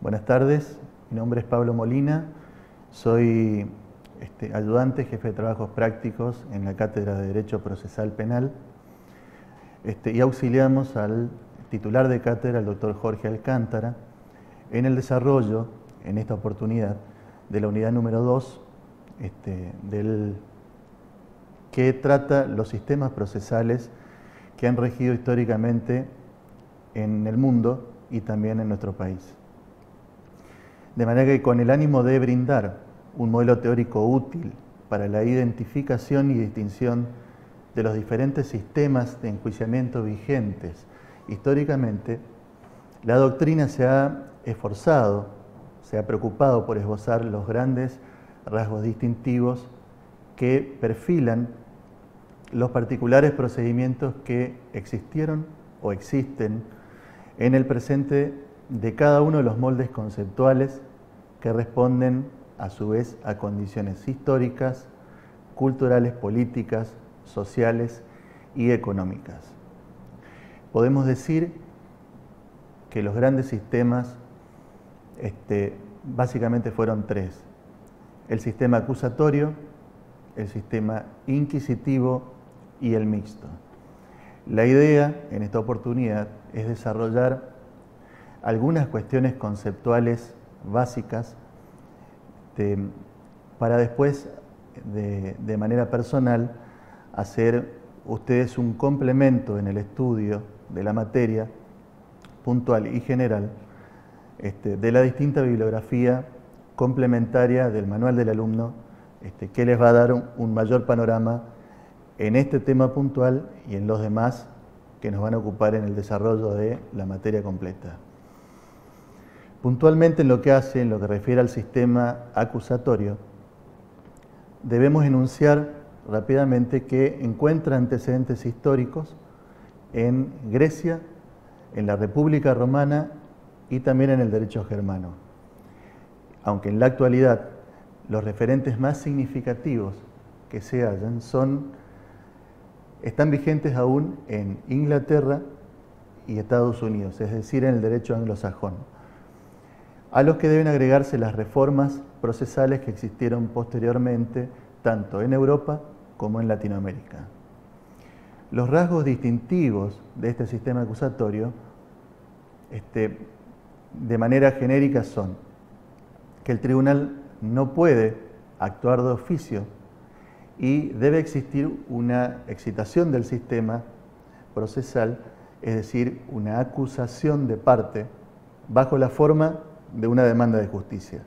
Buenas tardes, mi nombre es Pablo Molina, soy ayudante, jefe de trabajos prácticos en la Cátedra de Derecho Procesal Penal y auxiliamos al titular de cátedra, el doctor Jorge Alcántara, en el desarrollo, en esta oportunidad, de la unidad número 2, que trata los sistemas procesales que han regido históricamente en el mundo y también en nuestro país. De manera que con el ánimo de brindar un modelo teórico útil para la identificación y distinción de los diferentes sistemas de enjuiciamiento vigentes históricamente, la doctrina se ha esforzado, se ha preocupado por esbozar los grandes rasgos distintivos que perfilan los particulares procedimientos que existieron o existen en el presente de cada uno de los moldes conceptuales que responden a su vez a condiciones históricas, culturales, políticas, sociales y económicas. Podemos decir que los grandes sistemas básicamente fueron tres: el sistema acusatorio, el sistema inquisitivo y el mixto. La idea en esta oportunidad es desarrollar algunas cuestiones conceptuales básicas para después, de manera personal, hacer ustedes un complemento en el estudio de la materia puntual y general de la distinta bibliografía complementaria del manual del alumno, que les va a dar un mayor panorama en este tema puntual y en los demás que nos van a ocupar en el desarrollo de la materia completa. Puntualmente en lo que refiere al sistema acusatorio, debemos enunciar rápidamente que encuentra antecedentes históricos en Grecia, en la República Romana y también en el derecho germano. Aunque en la actualidad los referentes más significativos que se hallan están vigentes aún en Inglaterra y Estados Unidos, es decir, en el derecho anglosajón, a los que deben agregarse las reformas procesales que existieron posteriormente tanto en Europa como en Latinoamérica. Los rasgos distintivos de este sistema acusatorio, de manera genérica, son que el tribunal no puede actuar de oficio y debe existir una excitación del sistema procesal, es decir, una acusación de parte bajo la forma de una demanda de justicia.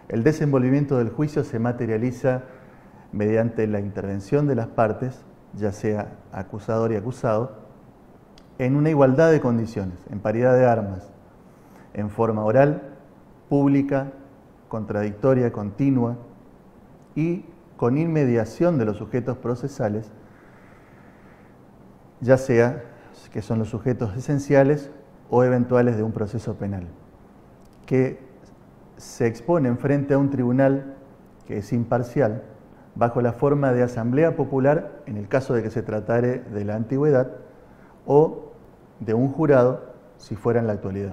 El desenvolvimiento del juicio se materializa mediante la intervención de las partes, ya sea acusador y acusado, en una igualdad de condiciones, en paridad de armas, en forma oral, pública, contradictoria, continua y con inmediación de los sujetos procesales, ya sea que son los sujetos esenciales o eventuales de un proceso penal, que se exponen frente a un tribunal que es imparcial, bajo la forma de asamblea popular en el caso de que se tratare de la antigüedad, o de un jurado si fuera en la actualidad.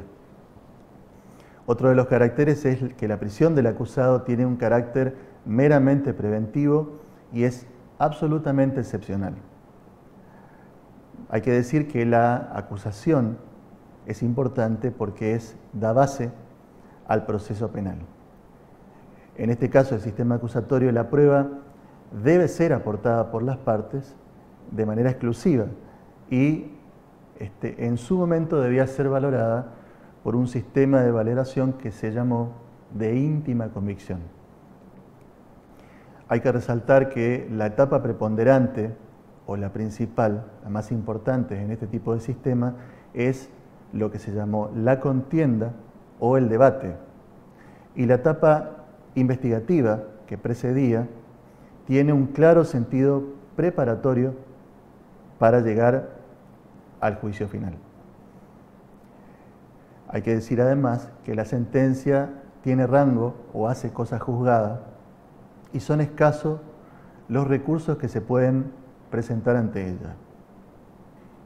Otro de los caracteres es que la prisión del acusado tiene un carácter meramente preventivo y es absolutamente excepcional. Hay que decir que la acusación es importante porque da base al proceso penal. En este caso, el sistema acusatorio, la prueba debe ser aportada por las partes de manera exclusiva y en su momento debía ser valorada por un sistema de valoración que se llamó de íntima convicción. Hay que resaltar que la etapa preponderante o la principal, la más importante en este tipo de sistema, es lo que se llamó la contienda o el debate. Y la etapa investigativa que precedía tiene un claro sentido preparatorio para llegar al juicio final. Hay que decir además que la sentencia tiene rango o hace cosa juzgada y son escasos los recursos que se pueden presentar ante ella.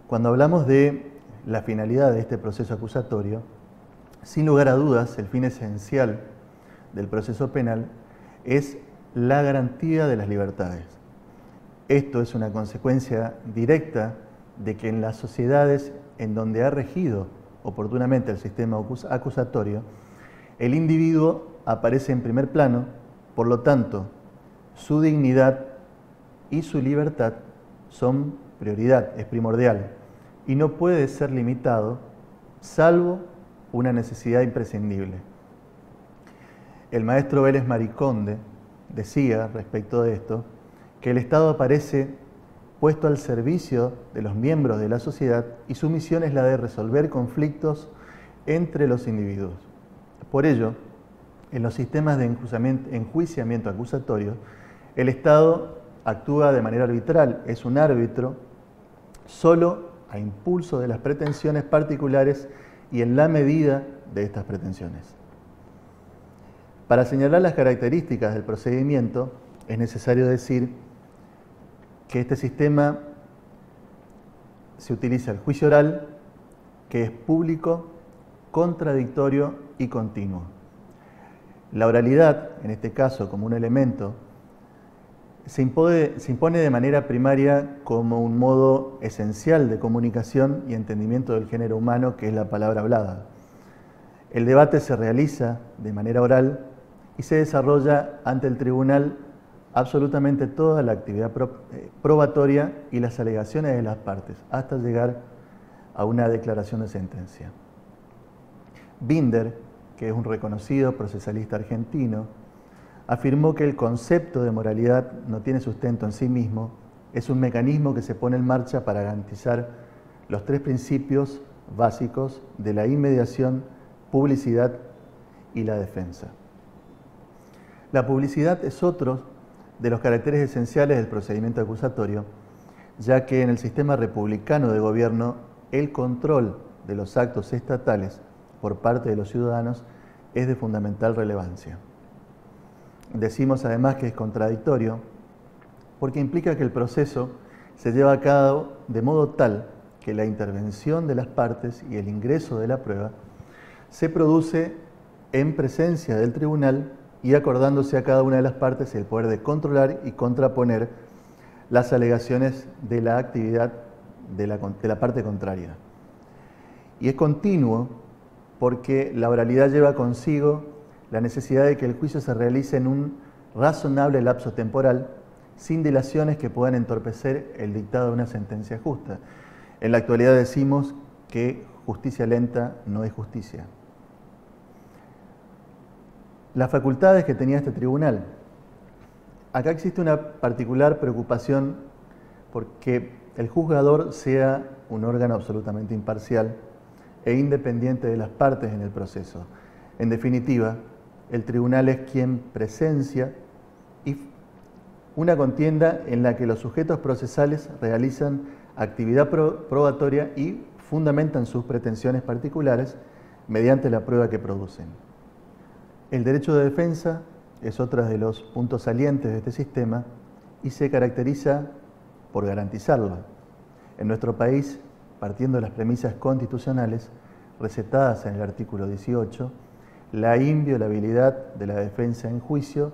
Cuando hablamos de la finalidad de este proceso acusatorio, Sin lugar a dudas, el fin esencial del proceso penal es la garantía de las libertades. Esto es una consecuencia directa de que en las sociedades en donde ha regido oportunamente el sistema acusatorio, el individuo aparece en primer plano, por lo tanto, su dignidad y su libertad son prioridad, es primordial, y no puede ser limitado salvo una necesidad imprescindible. El maestro Vélez Mariconde decía respecto de esto que el Estado aparece puesto al servicio de los miembros de la sociedad y su misión es la de resolver conflictos entre los individuos. Por ello, en los sistemas de enjuiciamiento acusatorio, el Estado actúa de manera arbitral, es un árbitro solo a impulso de las pretensiones particulares y en la medida de estas pretensiones. Para señalar las características del procedimiento, es necesario decir que este sistema se utiliza el juicio oral, que es público, contradictorio y continuo. La oralidad, en este caso como un elemento, se impone de manera primaria como un modo esencial de comunicación y entendimiento del género humano, que es la palabra hablada. El debate se realiza de manera oral y se desarrolla ante el tribunal absolutamente toda la actividad probatoria y las alegaciones de las partes, hasta llegar a una declaración de sentencia. Binder, que es un reconocido procesalista argentino, afirmó que el concepto de moralidad no tiene sustento en sí mismo, es un mecanismo que se pone en marcha para garantizar los tres principios básicos de la inmediación, publicidad y la defensa. La publicidad es otro de los caracteres esenciales del procedimiento acusatorio, ya que en el sistema republicano de gobierno el control de los actos estatales por parte de los ciudadanos es de fundamental relevancia. Decimos además que es contradictorio porque implica que el proceso se lleva a cabo de modo tal que la intervención de las partes y el ingreso de la prueba se produce en presencia del tribunal y acordándose a cada una de las partes el poder de controlar y contraponer las alegaciones de la actividad de la parte contraria. Y es continuo porque la oralidad lleva consigo la necesidad de que el juicio se realice en un razonable lapso temporal, sin dilaciones que puedan entorpecer el dictado de una sentencia justa. En la actualidad decimos que justicia lenta no es justicia. Las facultades que tenía este tribunal. Acá existe una particular preocupación porque el juzgador sea un órgano absolutamente imparcial e independiente de las partes en el proceso. En definitiva, el tribunal es quien presencia una contienda en la que los sujetos procesales realizan actividad probatoria y fundamentan sus pretensiones particulares mediante la prueba que producen. El derecho de defensa es otro de los puntos salientes de este sistema y se caracteriza por garantizarlo. En nuestro país, partiendo de las premisas constitucionales recetadas en el artículo 18, la inviolabilidad de la defensa en juicio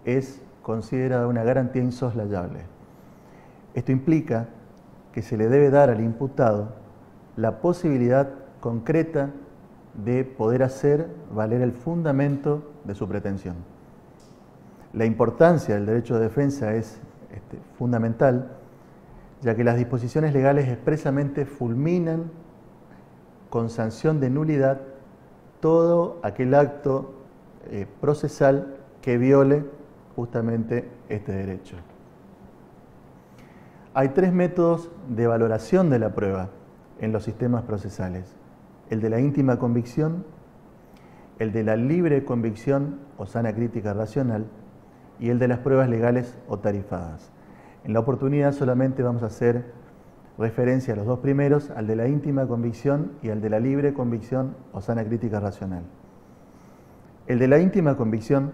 es considerada una garantía insoslayable. Esto implica que se le debe dar al imputado la posibilidad concreta de poder hacer valer el fundamento de su pretensión. La importancia del derecho de defensa es fundamental, ya que las disposiciones legales expresamente fulminan con sanción de nulidad todo aquel acto procesal que viole justamente este derecho. Hay tres métodos de valoración de la prueba en los sistemas procesales: el de la íntima convicción, el de la libre convicción o sana crítica racional y el de las pruebas legales o tarifadas. En la oportunidad solamente vamos a hacer referencia a los dos primeros, al de la íntima convicción y al de la libre convicción o sana crítica racional. El de la íntima convicción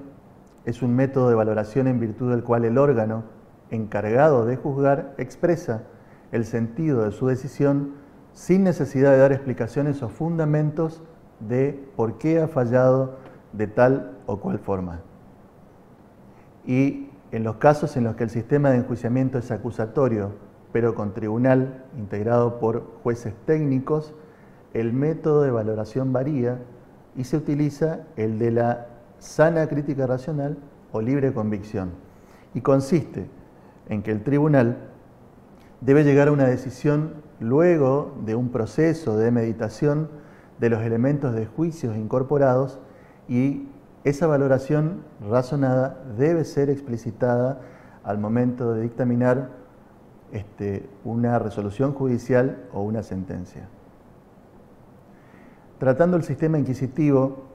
es un método de valoración en virtud del cual el órgano encargado de juzgar expresa el sentido de su decisión sin necesidad de dar explicaciones o fundamentos de por qué ha fallado de tal o cual forma. Y en los casos en los que el sistema de enjuiciamiento es acusatorio, pero con tribunal integrado por jueces técnicos, el método de valoración varía y se utiliza el de la sana crítica racional o libre convicción. Y consiste en que el tribunal debe llegar a una decisión luego de un proceso de meditación de los elementos de juicios incorporados, y esa valoración razonada debe ser explicitada al momento de dictaminar una resolución judicial o una sentencia. Tratando el sistema inquisitivo,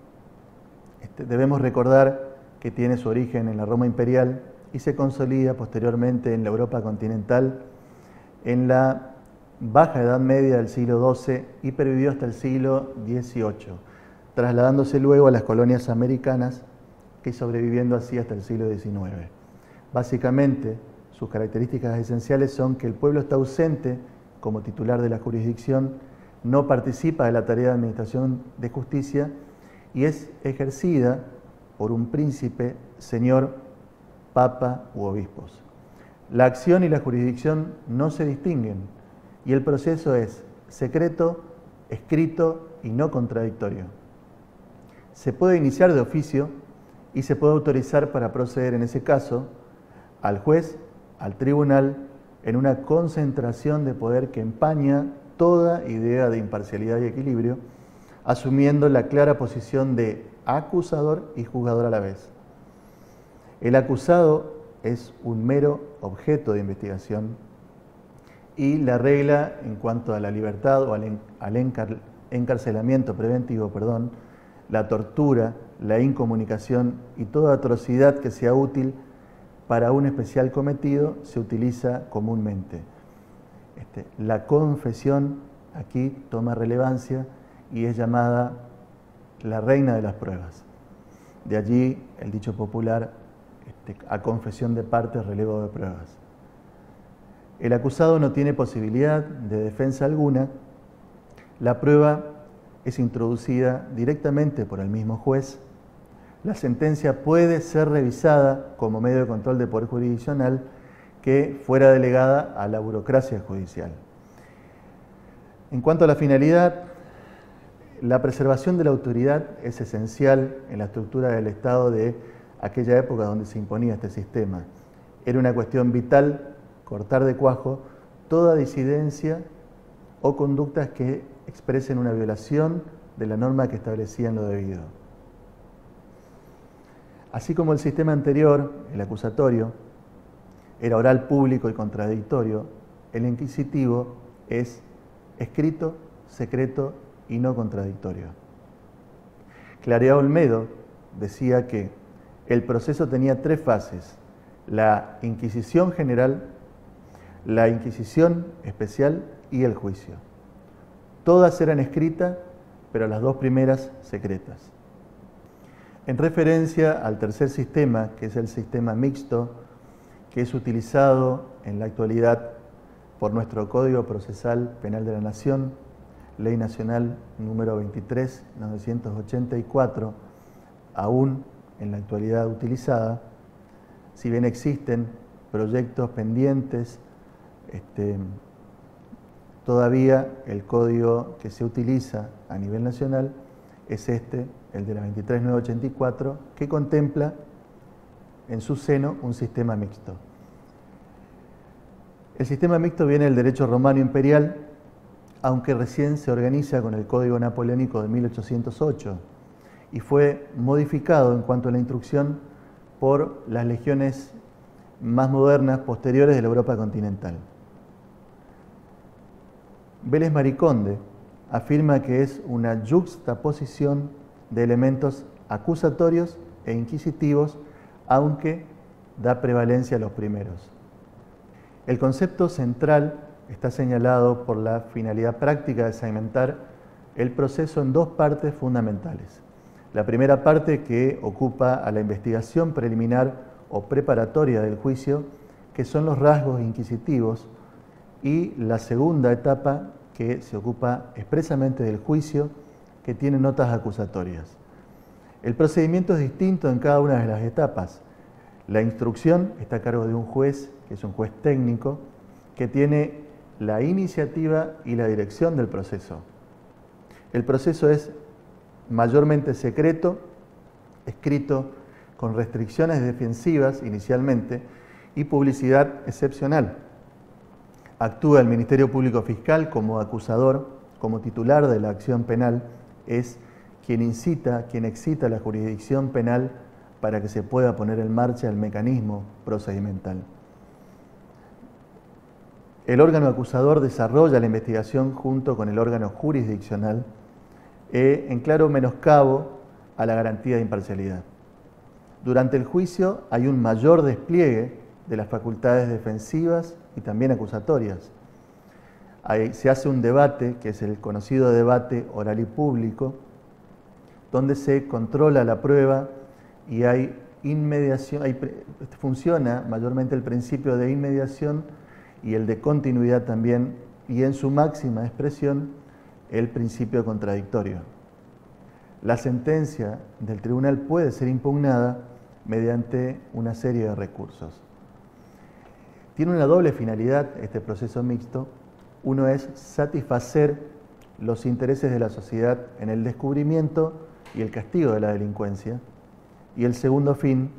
debemos recordar que tiene su origen en la Roma imperial y se consolida posteriormente en la Europa continental en la Baja Edad Media del siglo XII y pervivió hasta el siglo XVIII, trasladándose luego a las colonias americanas y sobreviviendo así hasta el siglo XIX. Básicamente, sus características esenciales son que el pueblo está ausente como titular de la jurisdicción, no participa de la tarea de administración de justicia y es ejercida por un príncipe, señor, papa u obispos. La acción y la jurisdicción no se distinguen y el proceso es secreto, escrito y no contradictorio. Se puede iniciar de oficio y se puede autorizar para proceder en ese caso al juez, al tribunal, en una concentración de poder que empaña toda idea de imparcialidad y equilibrio, asumiendo la clara posición de acusador y juzgador a la vez. El acusado es un mero objeto de investigación y la regla en cuanto a la libertad o al encarcelamiento preventivo, la tortura, la incomunicación y toda atrocidad que sea útil para un especial cometido se utiliza comúnmente. La confesión aquí toma relevancia y es llamada la reina de las pruebas. De allí el dicho popular, a confesión de partes, relevo de pruebas. El acusado no tiene posibilidad de defensa alguna. La prueba es introducida directamente por el mismo juez. La sentencia puede ser revisada como medio de control de poder jurisdiccional que fuera delegada a la burocracia judicial. En cuanto a la finalidad, la preservación de la autoridad es esencial en la estructura del Estado de aquella época donde se imponía este sistema. Era una cuestión vital cortar de cuajo toda disidencia o conductas que expresen una violación de la norma que establecían lo debido. Así como el sistema anterior, el acusatorio, era oral, público y contradictorio, el inquisitivo es escrito, secreto y no contradictorio. Clarea Olmedo decía que el proceso tenía tres fases: la Inquisición general, la Inquisición especial y el juicio. Todas eran escritas, pero las dos primeras secretas. En referencia al tercer sistema, que es el sistema mixto, que es utilizado en la actualidad por nuestro Código Procesal Penal de la Nación, Ley Nacional número 23.984, aún en la actualidad utilizada, si bien existen proyectos pendientes, todavía el código que se utiliza a nivel nacional es el de la 23.984, que contempla en su seno un sistema mixto. El sistema mixto viene del derecho romano imperial, aunque recién se organiza con el Código Napoleónico de 1808 y fue modificado en cuanto a la instrucción por las legiones más modernas posteriores de la Europa continental. Vélez Mariconde afirma que es una yuxtaposición de elementos acusatorios e inquisitivos, aunque da prevalencia a los primeros. El concepto central está señalado por la finalidad práctica de segmentar el proceso en dos partes fundamentales. La primera parte, que ocupa a la investigación preliminar o preparatoria del juicio, que son los rasgos inquisitivos, y la segunda etapa, que se ocupa expresamente del juicio, que tiene notas acusatorias. El procedimiento es distinto en cada una de las etapas. La instrucción está a cargo de un juez, que es un juez técnico, que tiene la iniciativa y la dirección del proceso. El proceso es mayormente secreto, escrito con restricciones defensivas inicialmente y publicidad excepcional. Actúa el Ministerio Público Fiscal como acusador, como titular de la acción penal, es quien excita la jurisdicción penal para que se pueda poner en marcha el mecanismo procedimental. El órgano acusador desarrolla la investigación junto con el órgano jurisdiccional en claro menoscabo a la garantía de imparcialidad. Durante el juicio hay un mayor despliegue de las facultades defensivas y también acusatorias. Se hace un debate, que es el conocido debate oral y público, donde se controla la prueba y hay inmediación, funciona mayormente el principio de inmediación y el de continuidad también, y en su máxima expresión el principio contradictorio. La sentencia del tribunal puede ser impugnada mediante una serie de recursos. Tiene una doble finalidad este proceso mixto. Uno es satisfacer los intereses de la sociedad en el descubrimiento y el castigo de la delincuencia. Y el segundo fin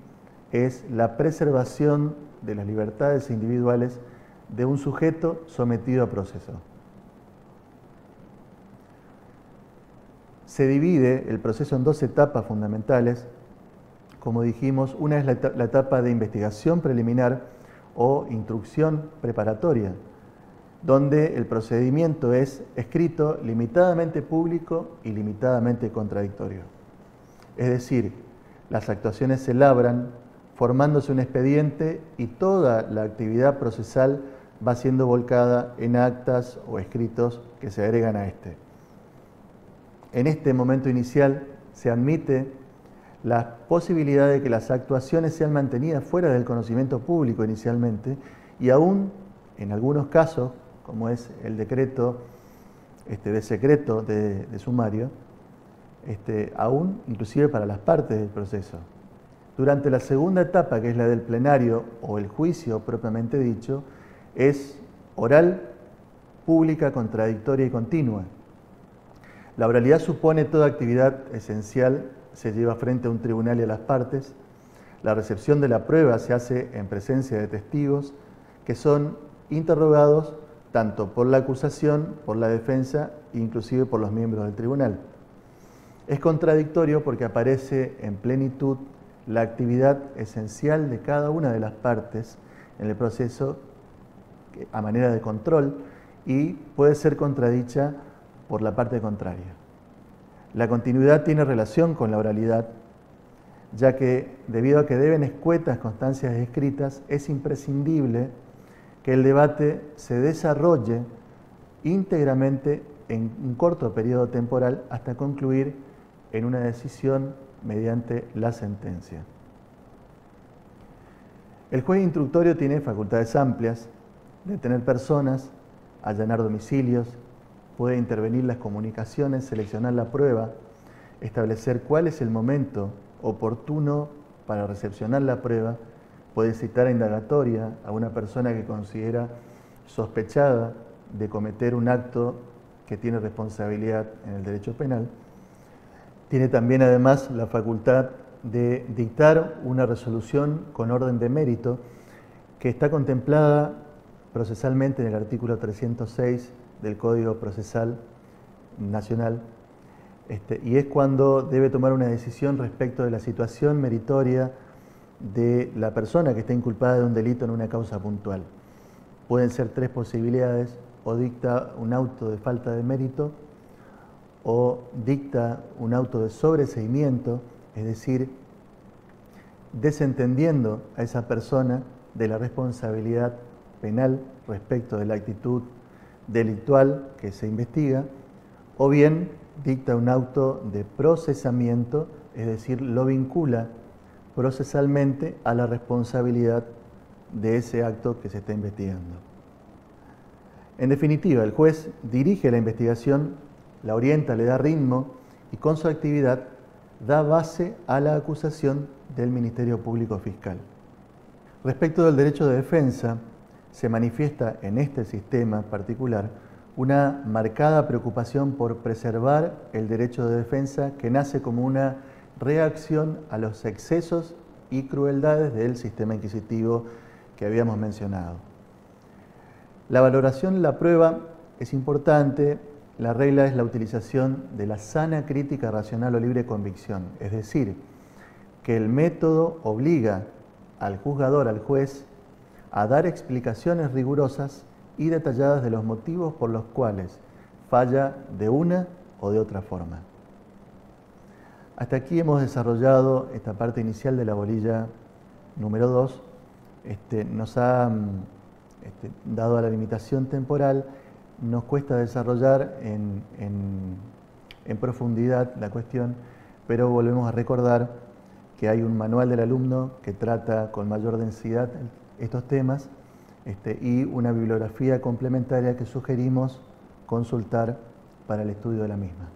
es la preservación de las libertades individuales de un sujeto sometido a proceso. Se divide el proceso en dos etapas fundamentales. Como dijimos, una es la etapa de investigación preliminar o instrucción preparatoria, donde el procedimiento es escrito, limitadamente público y limitadamente contradictorio. Es decir, las actuaciones se labran formándose un expediente y toda la actividad procesal va siendo volcada en actas o escritos que se agregan a este. En este momento inicial se admite la posibilidad de que las actuaciones sean mantenidas fuera del conocimiento público inicialmente y aún en algunos casos, como es el decreto de secreto de sumario, aún inclusive para las partes del proceso. Durante la segunda etapa, que es la del plenario o el juicio propiamente dicho, es oral, pública, contradictoria y continua. La oralidad supone toda actividad esencial, se lleva frente a un tribunal y a las partes. La recepción de la prueba se hace en presencia de testigos que son interrogados tanto por la acusación, por la defensa e inclusive por los miembros del tribunal. Es contradictorio porque aparece en plenitud la actividad esencial de cada una de las partes en el proceso a manera de control y puede ser contradicha por la parte contraria. La continuidad tiene relación con la oralidad, ya que debido a que deben escuetas constancias escritas, es imprescindible que el debate se desarrolle íntegramente en un corto periodo temporal hasta concluir en una decisión mediante la sentencia. El juez instructorio tiene facultades amplias: detener personas, allanar domicilios, puede intervenir las comunicaciones, seleccionar la prueba, establecer cuál es el momento oportuno para recepcionar la prueba, puede citar a indagatoria a una persona que considera sospechada de cometer un acto que tiene responsabilidad en el derecho penal. Tiene también además la facultad de dictar una resolución con orden de mérito que está contemplada procesalmente en el artículo 306 del Código Procesal Nacional, y es cuando debe tomar una decisión respecto de la situación meritoria de la persona que está inculpada de un delito en una causa puntual. Pueden ser tres posibilidades: o dicta un auto de falta de mérito, o dicta un auto de sobreseimiento, es decir, desentendiendo a esa persona de la responsabilidad penal respecto de la actitud delictual que se investiga, o bien dicta un auto de procesamiento, es decir, lo vincula procesalmente a la responsabilidad de ese acto que se está investigando. En definitiva, el juez dirige la investigación, la orienta, le da ritmo y con su actividad da base a la acusación del Ministerio Público Fiscal. Respecto del derecho de defensa, se manifiesta en este sistema particular una marcada preocupación por preservar el derecho de defensa que nace como una reacción a los excesos y crueldades del sistema inquisitivo que habíamos mencionado. La valoración de la prueba es importante. La regla es la utilización de la sana crítica racional o libre convicción, es decir, que el método obliga al juzgador, al juez, a dar explicaciones rigurosas y detalladas de los motivos por los cuales falla de una o de otra forma. Hasta aquí hemos desarrollado esta parte inicial de la bolilla número 2. Nos ha dado a la limitación temporal, nos cuesta desarrollar en profundidad la cuestión, pero volvemos a recordar que hay un manual del alumno que trata con mayor densidad estos temas y una bibliografía complementaria que sugerimos consultar para el estudio de la misma.